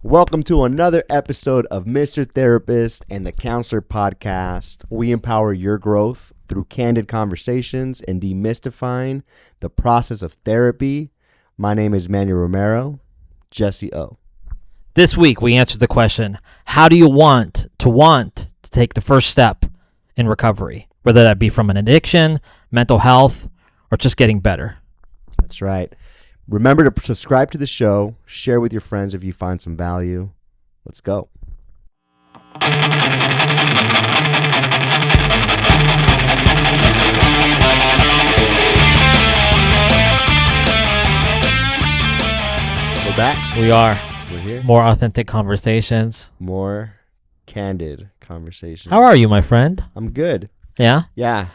Welcome to another episode of Mr. Therapist and the Counselor Podcast. We empower your growth through candid conversations and demystifying the process of therapy. My name is Manuel Romero, Jesse O. This week, we answered the question, how do you want to take the first step in recovery, whether that be from an addiction, mental health, or just getting better? That's right. Remember to subscribe to the show, share with your friends if you find some value. Let's go. We're back. We are. We're here. More authentic conversations. More candid conversations. How are you, my friend? I'm good. Yeah? Yeah.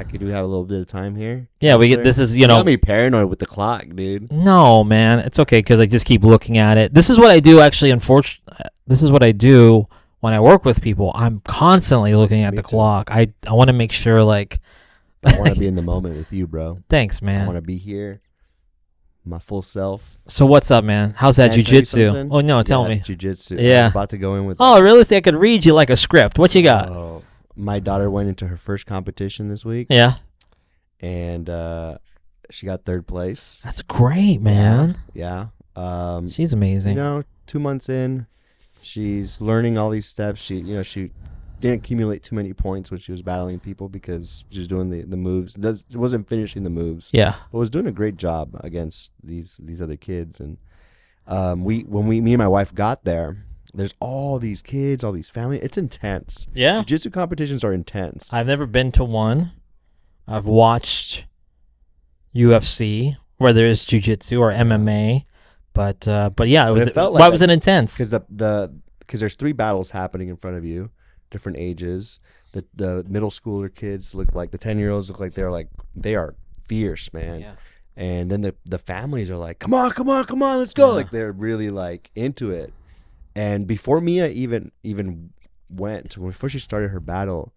Could we have a little bit of time here? Yeah, this is, You got me paranoid with the clock, dude. No, man. It's okay because I just keep looking at it. This is what I do, actually, this is what I do when I work with people. I'm constantly looking at the clock. I want to make sure, I want to be in the moment with you, bro. Thanks, man. I want to be here, my full self. So what's up, man? How's that jiu-jitsu? Oh, no, tell me. That's jiu-jitsu. Yeah. I was about to go in with Oh, really? See, I could read you like a script. What you got? Oh, my daughter went into her first competition this week. Yeah. And she got third place. That's great, man. Yeah. She's amazing. 2 months in, she's learning all these steps. She didn't accumulate too many points when she was battling people because she was doing the moves. Wasn't finishing the moves. Yeah. But was doing a great job against these other kids. And me and my wife got there, there's all these kids, all these families. It's intense. Yeah. Jiu-jitsu competitions are intense. I've never been to one. I've watched UFC where there is jiu-jitsu or MMA, but yeah, it felt like why was it intense? Because there's 3 battles happening in front of you, different ages. The middle schooler kids look like the 10-year-olds look like they are fierce, man. Yeah. And then the families are like, come on, let's go. Yeah. Like they're really like into it. And before Mia even went, before she started her battle,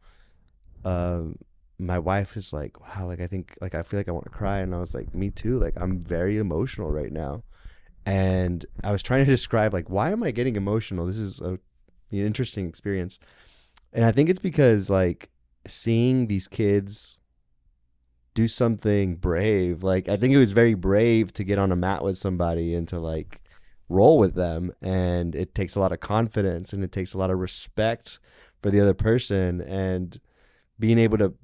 my wife is like, wow, I feel like I want to cry. And I was like, me too. Like, I'm very emotional right now. And I was trying to describe, why am I getting emotional? This is an interesting experience. And I think it's because, seeing these kids do something brave, I think it was very brave to get on a mat with somebody and to, roll with them. And it takes a lot of confidence and it takes a lot of respect for the other person and being able to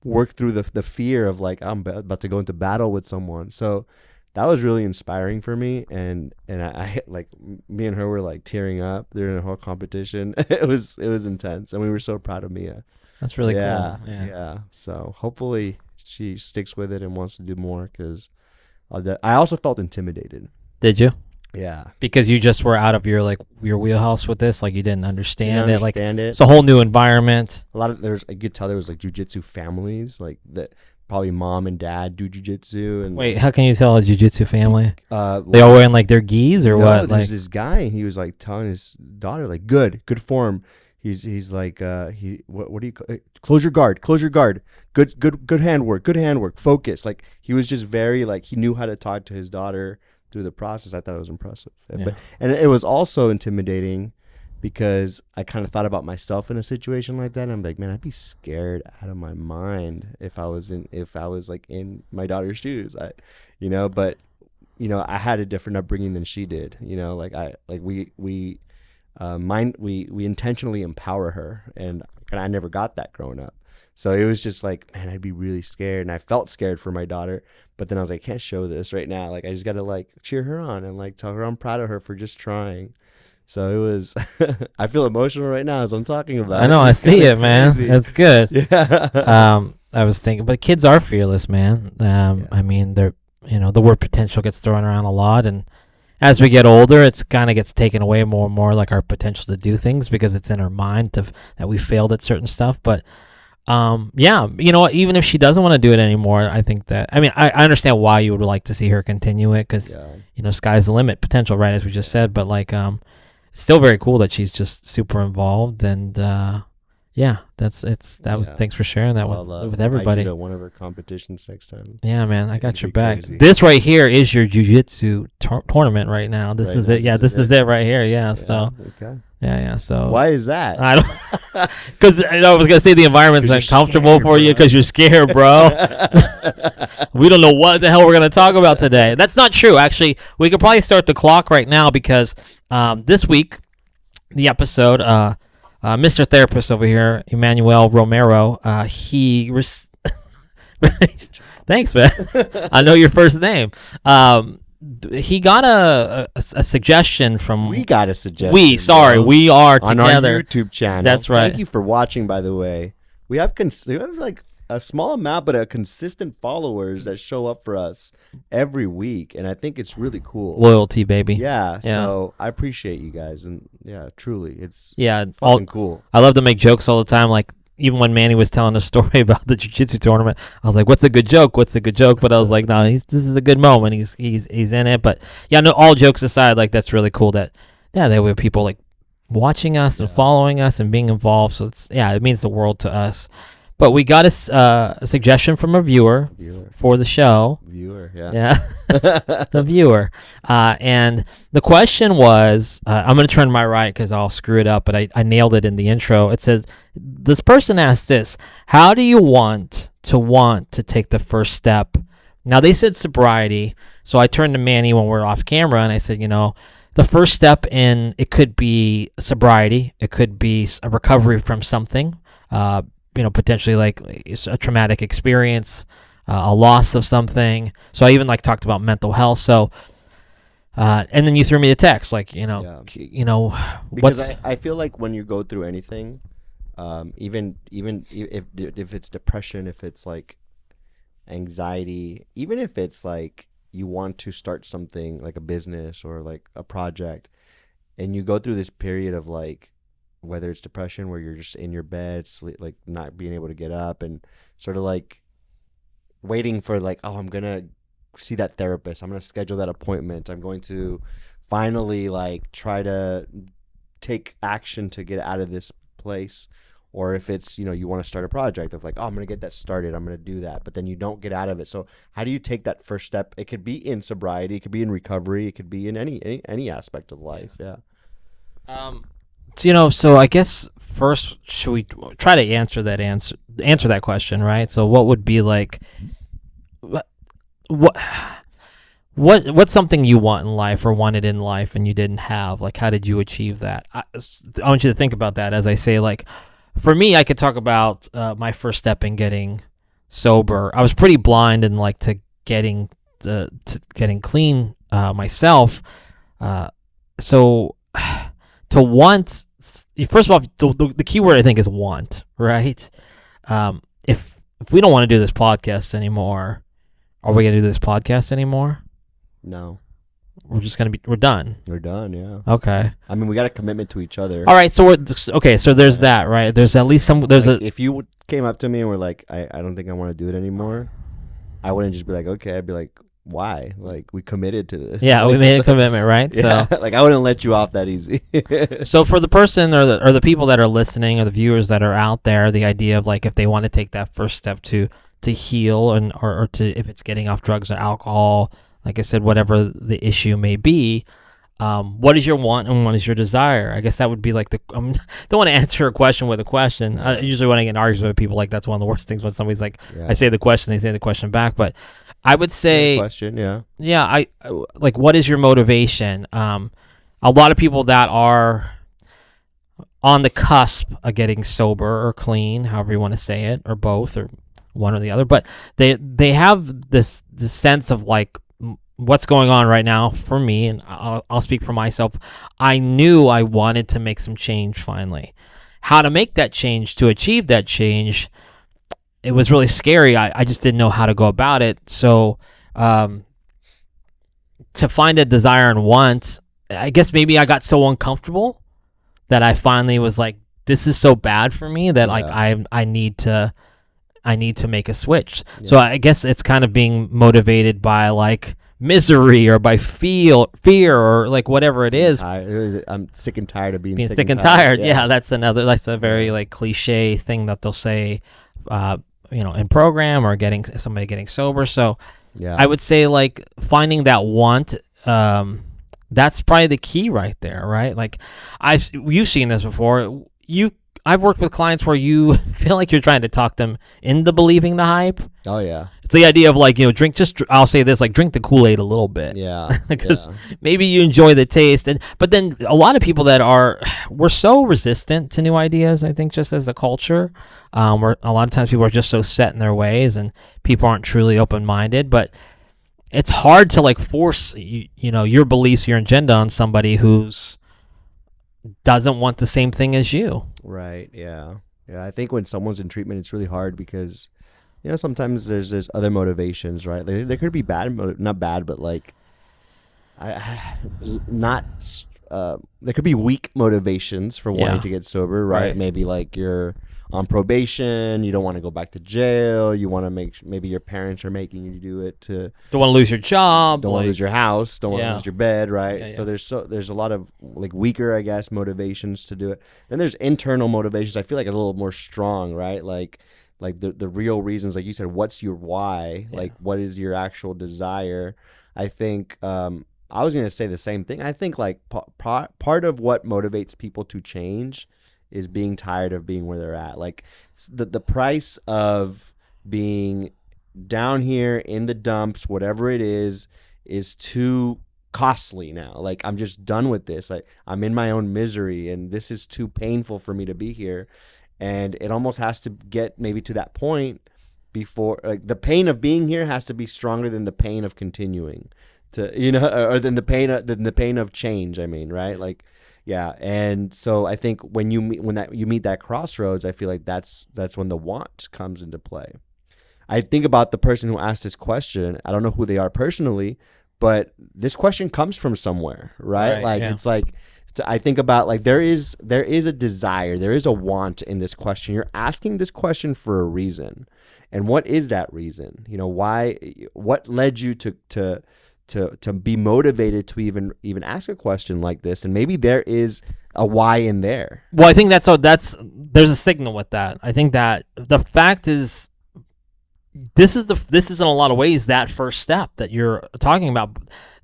work through the fear of I'm about to go into battle with someone. So that was really inspiring for me. And I me and her were tearing up during the whole competition. It was intense. And we were so proud of Mia. That's really cool. Yeah. So hopefully she sticks with it and wants to do more because I also felt intimidated. Did you? Yeah, because you just were out of your wheelhouse with this, you didn't understand it. It's a whole new environment. I could tell there was jiu-jitsu families that probably mom and dad do jiu-jitsu. And wait, how can you tell a jiu-jitsu family? They all wearing their gis or what? There's this guy. He was telling his daughter good form. He's what do you call it? Close your guard. Good handwork. Focus. He was just very he knew how to talk to his daughter through the process. I thought it was impressive. Yeah. And it was also intimidating because I kind of thought about myself in a situation like that. And I'm like, man, I'd be scared out of my mind if I was in my daughter's shoes. But I had a different upbringing than she did. We intentionally empower her, and I never got that growing up. So it was just man, I'd be really scared, and I felt scared for my daughter. But then I was like, I can't show this right now. I just got to cheer her on and tell her I'm proud of her for just trying. So it was, I feel emotional right now as I'm talking about it. I know, I see it, man. That's good. Yeah. I was thinking, but kids are fearless, man. I mean, they're, the word potential gets thrown around a lot. And as we get older, it's kind of gets taken away more and more, our potential to do things because it's in our mind that we failed at certain stuff. But even if she doesn't want to do it anymore, I think that, I understand why you would like to see her continue it because, sky's the limit, potential, right, as we just said. But, it's still very cool that she's just super involved. And, yeah, thanks for sharing that with everybody. Invite you to one of our competitions next time. Yeah, man, I got It'd your be back. crazy. This right here is your jiu-jitsu tournament right now. This Right is now, it. Yeah, this is it right here. Yeah, so okay. yeah. So Why is that? I don't, because I was gonna say the environment's uncomfortable for you because you're scared, bro. We don't know what the hell we're gonna talk about today. That's not true. Actually, we could probably start the clock right now because this week, the episode, Mr. Therapist over here, Emmanuel Romero, thanks, man. I know your first name. He got a suggestion from. We got a suggestion. We are on together. Our YouTube channel. That's right. Thank you for watching. By the way, we have like a small amount, but a consistent followers that show up for us every week, and I think it's really cool. Loyalty, baby. Yeah. So I appreciate you guys, and yeah, truly, it's fucking cool. I love to make jokes all the time, like. Even when Manny was telling a story about the jiu-jitsu tournament, I was like, "What's a good joke? What's a good joke?" But I was like, "No, this is a good moment. He's in it." But yeah, no. All jokes aside, like that's really cool that there were people like watching us and following us and being involved. So it means the world to us. But we got a suggestion from a viewer for the show. The viewer. And the question was, I'm going to turn to my right because I'll screw it up, but I nailed it in the intro. It says, this person asked this, how do you want to take the first step? Now, they said sobriety, so I turned to Manny when we're off camera, and I said, the first step in, it could be sobriety, it could be a recovery from something, potentially like a traumatic experience, a loss of something. So I even talked about mental health. So, and then you threw me a text, because I feel like when you go through anything, even if it's depression, if it's like anxiety, even if it's like you want to start something like a business or like a project, and you go through this period of like, whether it's depression where you're just in your bed, sleep, like not being able to get up and sort of like waiting for like, oh, I'm going to see that therapist. I'm going to schedule that appointment. I'm going to finally like try to take action to get out of this place. Or if it's, you want to start a project of like, oh, I'm going to get that started. I'm going to do that. But then you don't get out of it. So how do you take that first step? It could be in sobriety. It could be in recovery. It could be in any aspect of life. Yeah. So I guess first, should we try to answer that question, right? So what would be like, what's something you want in life or wanted in life and you didn't have? Like, how did you achieve that? I want you to think about that as I say, like, for me, I could talk about my first step in getting sober. I was pretty blind and like to getting clean myself. So to want, first of all, the key word I think is want, right? If we don't want to do this podcast anymore, are we gonna do this podcast anymore? No. We're done. We're done, yeah. Okay. I mean, we got a commitment to each other. All right, so so there's that, right? There's at least if you came up to me and were like, I don't think I want to do it anymore, I wouldn't just be like, okay. I'd be like, why? Like, we committed to this. Yeah, we made a commitment, right? Yeah, so like I wouldn't let you off that easy. So for the person or the people that are listening or the viewers that are out there, the idea of like if they want to take that first step to heal or to, if it's getting off drugs or alcohol, like I said, whatever the issue may be, what is your want and what is your desire? I guess that would be like don't want to answer a question with a question. Usually when I get in arguments with people, like that's one of the worst things when somebody's like, I say the question, they say the question back. But I would say, question, yeah. Yeah, I like, what is your motivation? A lot of people that are on the cusp of getting sober or clean, however you want to say it, or both, or one or the other, but they have this sense of like, what's going on right now for me, and I'll speak for myself. I knew I wanted to make some change finally. How to make that change, to achieve that change, it was really scary. I just didn't know how to go about it. So to find a desire and want, I guess maybe I got so uncomfortable that I finally was like, this is so bad for me that like I need to make a switch. Yeah. So I guess it's kind of being motivated by like misery or by fear or like whatever it is. I'm sick and tired of being sick and tired. Yeah, that's a very like cliche thing that they'll say, in program or getting somebody getting sober. So I would say like finding that want, that's probably the key right there, right? Like you've seen this before. I've worked with clients where you feel like you're trying to talk them into believing the hype. Oh yeah. It's the idea of like, I'll say this, like drink the Kool-Aid a little bit. Yeah. Because maybe you enjoy the taste. But then a lot of people we're so resistant to new ideas, I think, just as a culture. Where a lot of times people are just so set in their ways and people aren't truly open-minded. But it's hard to like force, your beliefs, your agenda on somebody who's doesn't want the same thing as you. Right. Yeah. Yeah. I think when someone's in treatment, it's really hard because, sometimes there's other motivations, right? Like, there could be not bad, but like, there could be weak motivations for wanting to get sober, right? Maybe like you're on probation, you don't want to go back to jail, you want to maybe your parents are making you do it to don't want to lose your job, don't want to lose your house, don't want to lose your bed, right? Yeah. So there's a lot of like weaker, I guess, motivations to do it. Then there's internal motivations. I feel like a little more strong, right? Like the real reasons, like you said, what's your why? Like what is your actual desire? I think I was gonna say the same thing. I think like part of what motivates people to change is being tired of being where they're at. Like the price of being down here in the dumps, whatever it is too costly now. Like I'm just done with this. Like I'm in my own misery and this is too painful for me to be here. And it almost has to get maybe to that point before, like, the pain of being here has to be stronger than the pain of continuing to, or than the pain of change. I mean, right? Like, yeah. And so I think when you meet that crossroads, I feel like that's when the want comes into play. I think about the person who asked this question. I don't know who they are personally, but this question comes from somewhere, right? It's like, I think about like there is a desire, there is a want in this question. You're asking this question for a reason, and what is that reason? Why? What led you to be motivated to even ask a question like this? And maybe there is a why in there. Well, I think there's a signal with that. I think that the fact is, this is in a lot of ways that first step that you're talking about.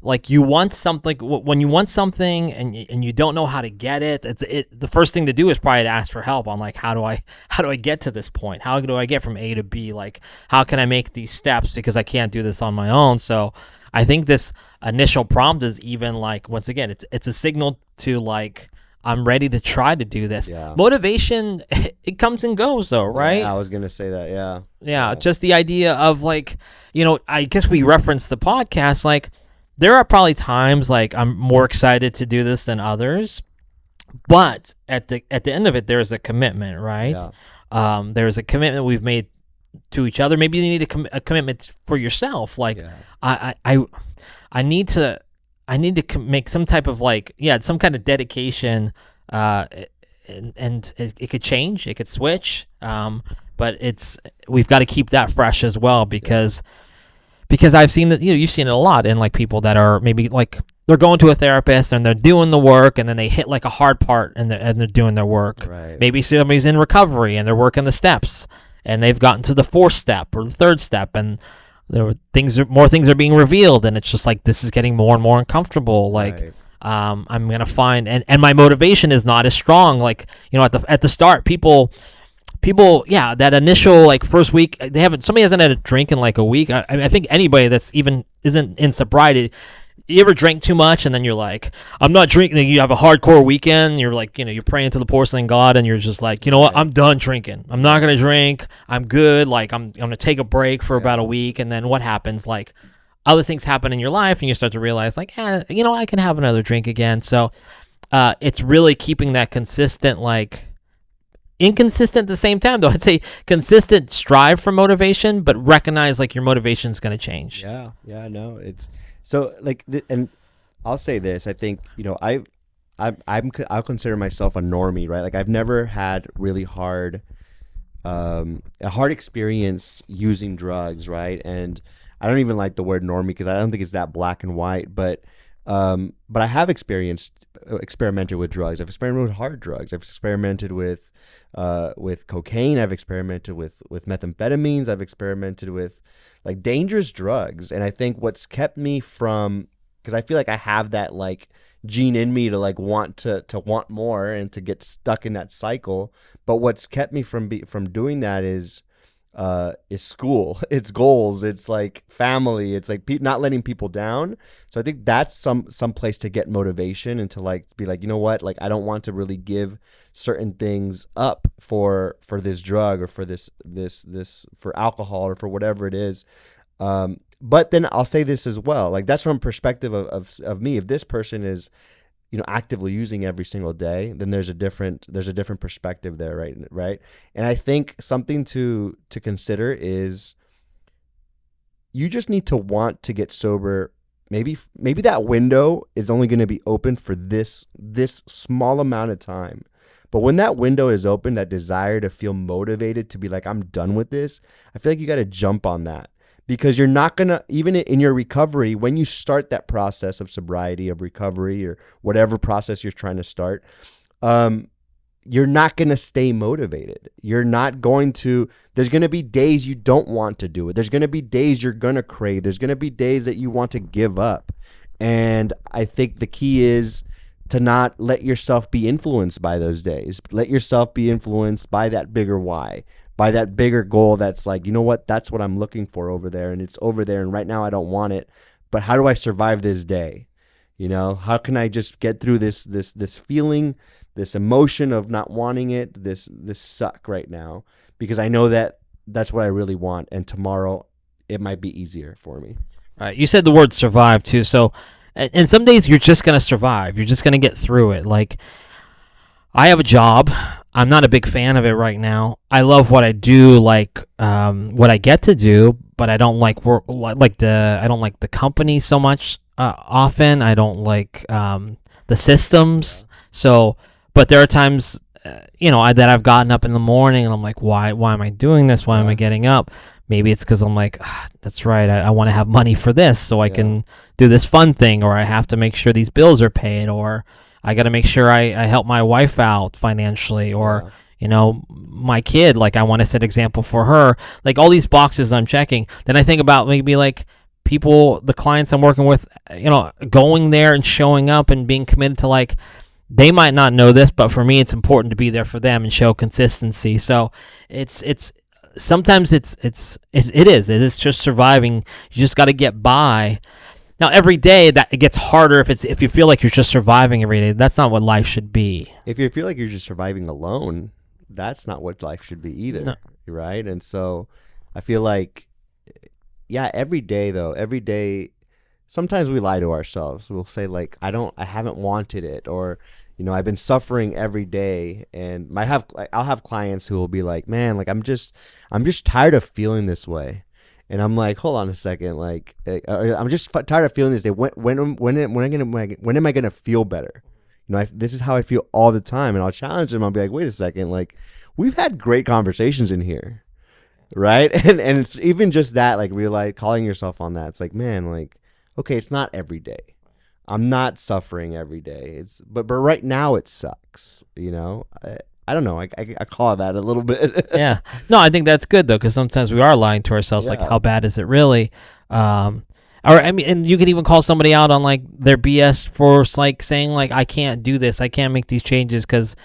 Like you want something, when you want something and you don't know how to get it, the first thing to do is probably to ask for help on like, how do I get to this point? How do I get from A to B? Like, how can I make these steps, because I can't do this on my own? So I think this initial prompt is even like, once again, it's a signal to like, I'm ready to try to do this. Yeah. Motivation, it comes and goes though, right? Yeah, I was going to say that. Yeah. Yeah. Just the idea of like, I guess we referenced the podcast, like, there are probably times like I'm more excited to do this than others, but at the end of it, there's a commitment, right? Yeah. There's a commitment we've made to each other. Maybe you need a commitment for yourself. Like I need to make some type of like, some kind of dedication, and it could change, it could switch, but we've got to keep that fresh as well, because I've seen that, you've seen it a lot in like people that are maybe like they're going to a therapist and they're doing the work, and then they hit like a hard part and they're doing their work. Right. Maybe somebody's in recovery and they're working the steps and they've gotten to the fourth step or the third step, and more things are being revealed, and it's just like, this is getting more and more uncomfortable. Like, right. I'm gonna find and my motivation is not as strong. Like, at the start, people, that initial like first week, somebody hasn't had a drink in like a week. I think anybody that's even isn't in sobriety, you ever drank too much and then you're like, I'm not drinking. You have a hardcore weekend. You're like, you're praying to the porcelain god, and you're just like, what? I'm done drinking. I'm not gonna drink. I'm good. Like I'm gonna take a break for about a week, and then what happens? Like other things happen in your life, and you start to realize like, I can have another drink again. So it's really keeping that consistent, like. Inconsistent at the same time, though. I'd say consistent strive for motivation, but recognize like your motivation is going to change. Yeah, no, it's so like, and I'll say this. I think I'll consider myself a normie, right? Like I've never had really a hard experience using drugs, right? And I don't even like the word normie because I don't think it's that black and white. But I have experimented with drugs. I've experimented with hard drugs. I've experimented with cocaine. I've experimented with methamphetamines. I've experimented with like dangerous drugs. And I think what's kept me from, because I feel like I have that like gene in me to like want to want more and to get stuck in that cycle. But what's kept me from doing that is school, it's goals, it's like family, it's like not letting people down. So I think that's some place to get motivation and to like be like, you know what, like I don't want to really give certain things up for this drug or for this for alcohol or for whatever it is. But then I'll say this as well, like that's from perspective of me. If this person is, you know, actively using every single day, then there's a different perspective there, right? And I think something to consider is you just need to want to get sober. Maybe that window is only going to be open for this small amount of time. But when that window is open, that desire to feel motivated to be like, I'm done with this, I feel like you got to jump on that. Because you're not going to, even in your recovery, when you start that process of sobriety, of recovery, or whatever process you're trying to start, you're not going to stay motivated. You're not going to, there's going to be days you don't want to do it. There's going to be days you're going to crave. There's going to be days that you want to give up. And I think the key is to not let yourself be influenced by those days. Let yourself be influenced by that bigger why, by that bigger goal that's like, you know what, that's what I'm looking for over there, and it's over there, and right now I don't want it, but how do I survive this day? You know, how can I just get through this feeling, this emotion of not wanting it, this suck right now, because I know that that's what I really want, and tomorrow it might be easier for me. Right. You said the word survive too, so and some days you're just going to survive. You're just going to get through it. Like, I have a job. I'm not a big fan of it right now. I love what I do, like what I get to do, but I don't like work. I don't like the company so much. Often, I don't like the systems. So, but there are times, that I've gotten up in the morning and I'm like, why am I doing this? Why am I getting up? Maybe it's because I'm like, that's right. I want to have money for this, so I can do this fun thing, or I have to make sure these bills are paid, or I got to make sure I help my wife out financially, or, my kid, like I want to set example for her, like all these boxes I'm checking. Then I think about maybe like people, the clients I'm working with, going there and showing up and being committed to, like, they might not know this, but for me, it's important to be there for them and show consistency. So sometimes it is just surviving. You just got to get by. Now, every day that it gets harder if you feel like you're just surviving every day. That's not what life should be. If you feel like you're just surviving alone, that's not what life should be either, no. Right? And so I feel like, every day, sometimes we lie to ourselves. We'll say like, I haven't wanted it, or, I've been suffering every day. And I'll have clients who will be like, man, like I'm just tired of feeling this way. And I'm like, hold on a second, like I'm just tired of feeling this day. When am I gonna feel better? This is how I feel all the time. And I'll challenge them. I'll be like, wait a second, like we've had great conversations in here, right? And it's even just that, like realize calling yourself on that. It's like, man, like okay, it's not every day. I'm not suffering every day. But right now it sucks. I don't know. I call it that a little bit. Yeah. No, I think that's good though, because sometimes we are lying to ourselves. Like, how bad is it really? And you can even call somebody out on like their BS for like saying like, I can't do this, I can't make these changes because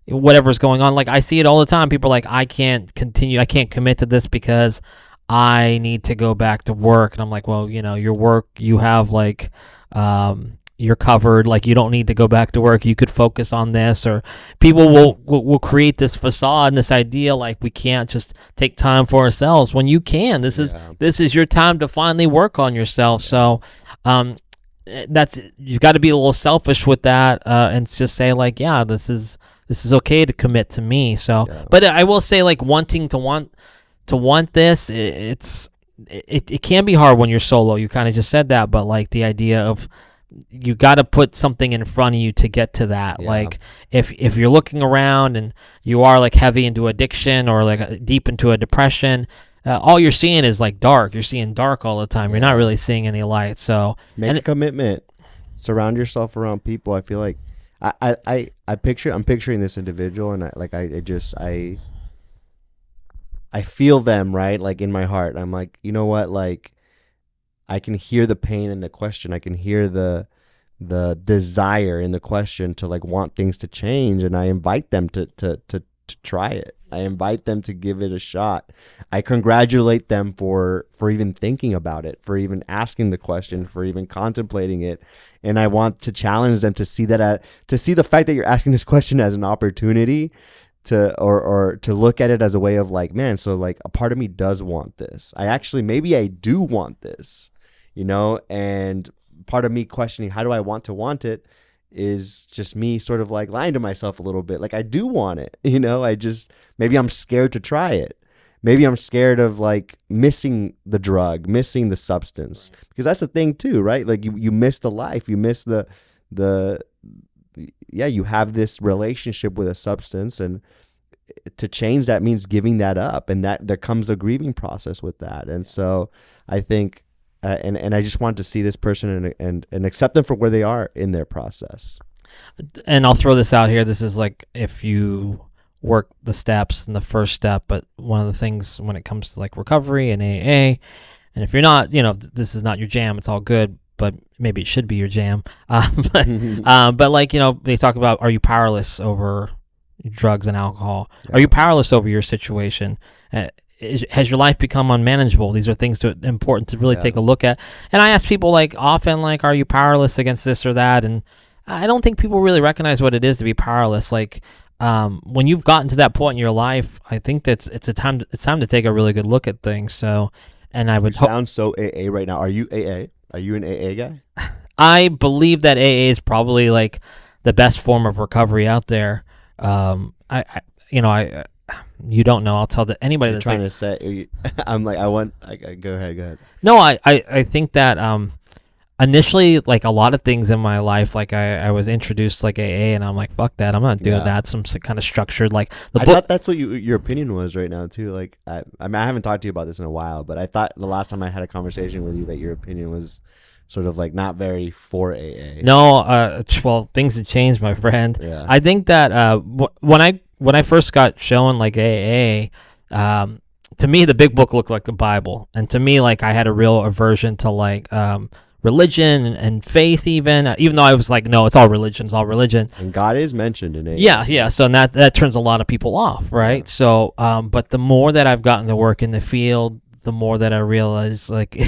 whatever's going on. Like I see it all the time. People are like, I can't continue, I can't commit to this because I need to go back to work. And I'm like, well, your work, you have like, you're covered. Like you don't need to go back to work. You could focus on this. Or people will create this facade and this idea like we can't just take time for ourselves when you can. This is your time to finally work on yourself. So, you've got to be a little selfish with that, and just say like, this is okay to commit to me. So, but I will say like wanting to want this, it can be hard when you're solo. You kind of just said that, but like the idea of you got to put something in front of you to get to that. Like if you're looking around and you are like heavy into addiction or like deep into a depression, all you're seeing is like dark. You're seeing dark all the time. You're not really seeing any light. So make a commitment. Surround yourself around people. I feel like I'm picturing this individual, and I feel them, right? Like in my heart. I'm like, you know what? Like, I can hear the pain in the question. I can hear the desire in the question to like want things to change, and I invite them to try it. I invite them to give it a shot. I congratulate them for even thinking about it, for even asking the question, for even contemplating it. And I want to challenge them to see the fact that you're asking this question as an opportunity or to look at it as a way of like, man, so like a part of me does want this. Maybe I do want this, and part of me questioning, how do I want it, is just me sort of like lying to myself a little bit. Like, I do want it, maybe I'm scared to try it. Maybe I'm scared of like missing the drug, missing the substance, because that's the thing too, right? Like you miss the life, you miss you have this relationship with a substance, and to change that means giving that up, and that there comes a grieving process with that. And so I think, and I just want to see this person and accept them for where they are in their process. And I'll throw this out here. This is like if you work the steps in the first step, but one of the things when it comes to like recovery and AA, and if you're not, this is not your jam, it's all good, but maybe it should be your jam. But like, they talk about, are you powerless over drugs and alcohol? Yeah. Are you powerless over your situation? Has your life become unmanageable? These are things important to really take a look at. And I ask people like often, like, are you powerless against this or that? And I don't think people really recognize what it is to be powerless. Like, when you've gotten to that point in your life, I think that it's time to take a really good look at things. So, and I would sound so AA right now. Are you AA? Are you an AA guy? I believe that AA is probably like the best form of recovery out there. You don't know. I'll tell anybody that's trying to say. I'm like, go ahead. No, I think that initially, like a lot of things in my life, like I was introduced like AA, and I'm like, fuck that, I'm not doing that. Some kind of structured like I thought that's what your opinion was right now too. Like I haven't talked to you about this in a while, but I thought the last time I had a conversation with you that your opinion was sort of like not very for AA. No, well, things have changed, my friend. Yeah. I think that when I first got shown like AA, to me the big book looked like the Bible, and to me like I had a real aversion to like religion and faith, even though I was like, no, it's all religion. And God is mentioned in AA. Yeah. So that turns a lot of people off, right? Yeah. So, but the more that I've gotten to work in the field, the more that I realize like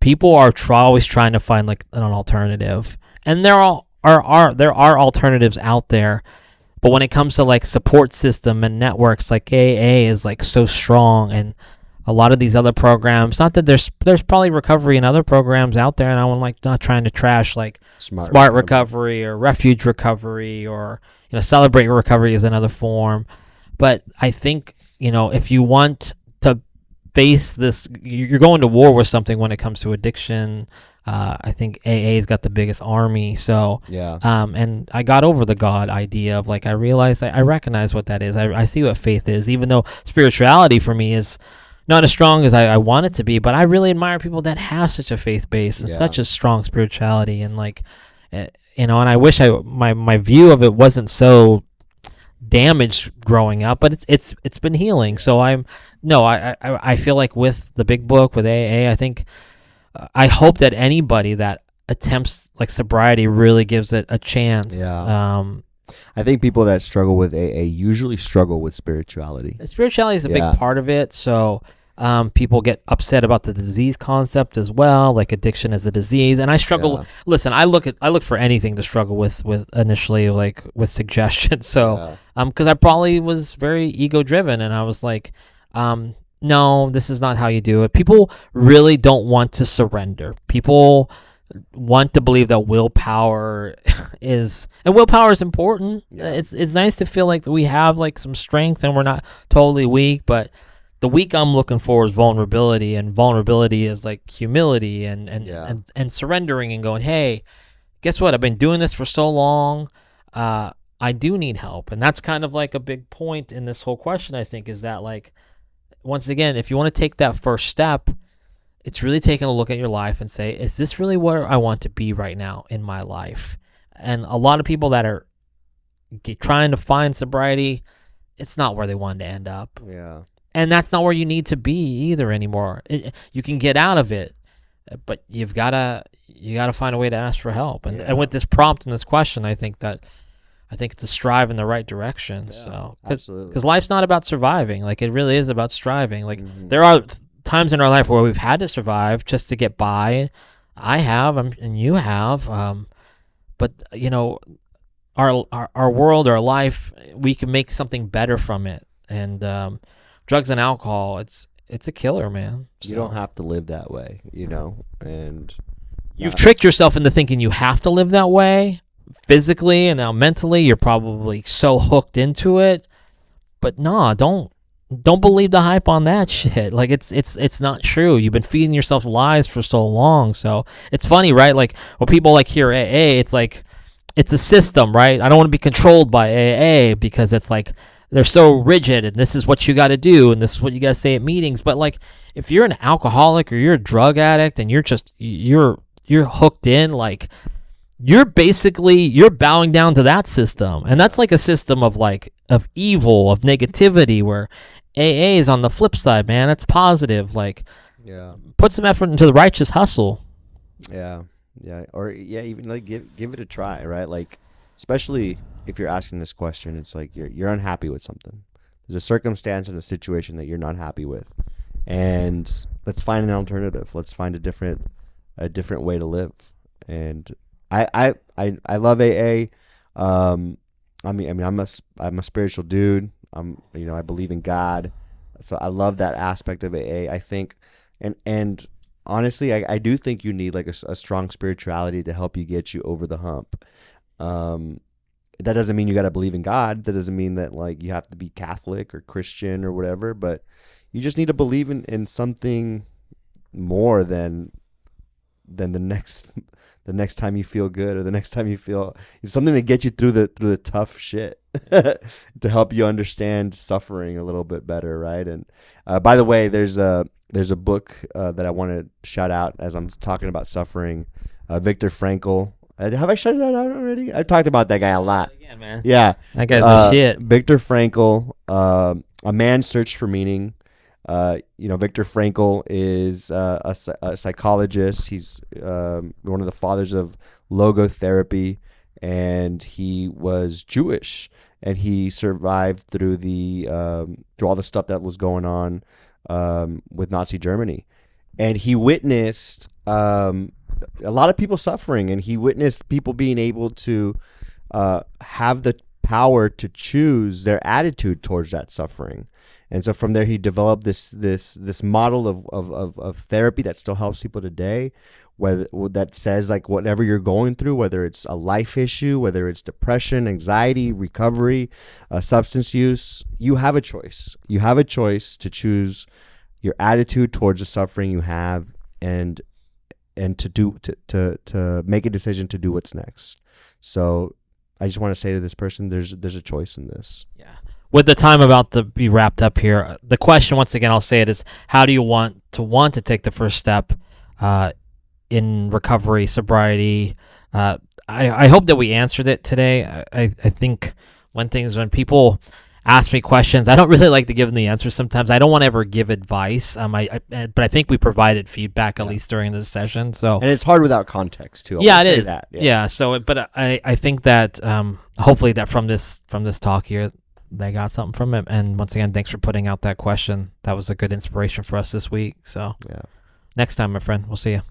people are always trying to find like an alternative, and there are alternatives out there. But when it comes to like support system and networks, like AA is like so strong, and a lot of these other programs, not that there's probably recovery in other programs out there, and I'm like not trying to trash like smart recovery or refuge recovery, or celebrate recovery is another form. But I think if you want to face this, you're going to war with something when it comes to addiction. I think AA's got the biggest army. So yeah. And I got over the God idea of like, I realized I recognize what that is. I see what faith is, even though spirituality for me is not as strong as I want it to be. But I really admire people that have such a faith base and such a strong spirituality, and like, and I wish my view of it wasn't so damaged growing up, but it's been healing. So I feel like with the big book, with AA, I think. I hope that anybody that attempts like sobriety really gives it a chance. Yeah. I think people that struggle with AA usually struggle with spirituality. Spirituality is a big part of it. So people get upset about the disease concept as well, like addiction as a disease. And I struggle. Yeah. Listen, I look for anything to struggle with initially, like with suggestion. So because I probably was very ego driven, and I was like, no, this is not how you do it. People really don't want to surrender. People want to believe that willpower is important. Yeah. It's nice to feel like we have like some strength and we're not totally weak, but the weak I'm looking for is vulnerability, and vulnerability is like humility and surrendering and going, hey, guess what? I've been doing this for so long. I do need help. And that's kind of like a big point in this whole question, I think, is that like, once again, if you want to take that first step, it's really taking a look at your life and say, is this really where I want to be right now in my life? And a lot of people that are trying to find sobriety, it's not where they want to end up. Yeah. And that's not where you need to be either anymore. You can get out of it, but you gotta find a way to ask for help. And with this prompt and this question, I think it's a strive in the right direction. Yeah, so, absolutely. because life's not about surviving. Like, it really is about striving. Like, there are times in our life where we've had to survive just to get by. I have, and you have. But our world, our life, we can make something better from it. And drugs and alcohol, it's a killer, man. You don't have to live that way, and you've tricked yourself into thinking you have to live that way physically, and now mentally you're probably so hooked into it. But nah, don't believe the hype on that shit. Like, it's not true. You've been feeding yourself lies for so long. So it's funny, right? Like, when people like hear AA, it's like, it's a system, right? I don't want to be controlled by AA because it's like they're so rigid, and this is what you got to do, and this is what you got to say at meetings. But like, if you're an alcoholic or you're a drug addict and you're hooked in, like, you're bowing down to that system. And that's like a system of evil, of negativity, where AA is on the flip side, man. It's positive. Like, put some effort into the righteous hustle. Yeah. Or even like give it a try, right? Like, especially if you're asking this question, it's like you're unhappy with something. There's a circumstance and a situation that you're not happy with, and let's find an alternative. Let's find a different way to live. And I love AA. I mean, I'm a spiritual dude. I believe in God, so I love that aspect of AA. I think, and honestly, I do think you need like a strong spirituality to help you get you over the hump. That doesn't mean you got to believe in God. That doesn't mean that like you have to be Catholic or Christian or whatever. But you just need to believe in something more than the next time you feel good, or the next time you feel something to get you through the tough shit, to help you understand suffering a little bit better, right? And by the way, there's a book that I want to shout out as I'm talking about suffering. Viktor Frankl. Have I shouted that out already? I've talked about that guy a lot. Again, man. Yeah, that guy's the shit. Viktor Frankl, A Man's Search for Meaning. Viktor Frankl is a psychologist. He's one of the fathers of logotherapy, and he was Jewish, and he survived through through all the stuff that was going on with Nazi Germany, and he witnessed a lot of people suffering, and he witnessed people being able to have the power to choose their attitude towards that suffering. And so from there, he developed this model of therapy that still helps people today, that says like whatever you're going through, whether it's a life issue, whether it's depression, anxiety, recovery, substance use, you have a choice. You have a choice to choose your attitude towards the suffering you have, and to make a decision to do what's next. So I just want to say to this person, there's a choice in this. Yeah. With the time about to be wrapped up here, the question, once again, I'll say it, is how do you want to take the first step in recovery, sobriety? I hope that we answered it today. I think when people ask me questions, I don't really like to give them the answers sometimes. I don't want to ever give advice. But I think we provided feedback at least during this session. So, and it's hard without context too. Yeah, it is. Yeah. So, but I think that hopefully that from this talk here, they got something from it. And once again, thanks for putting out that question. That was a good inspiration for us this week. So, next time, my friend, we'll see you.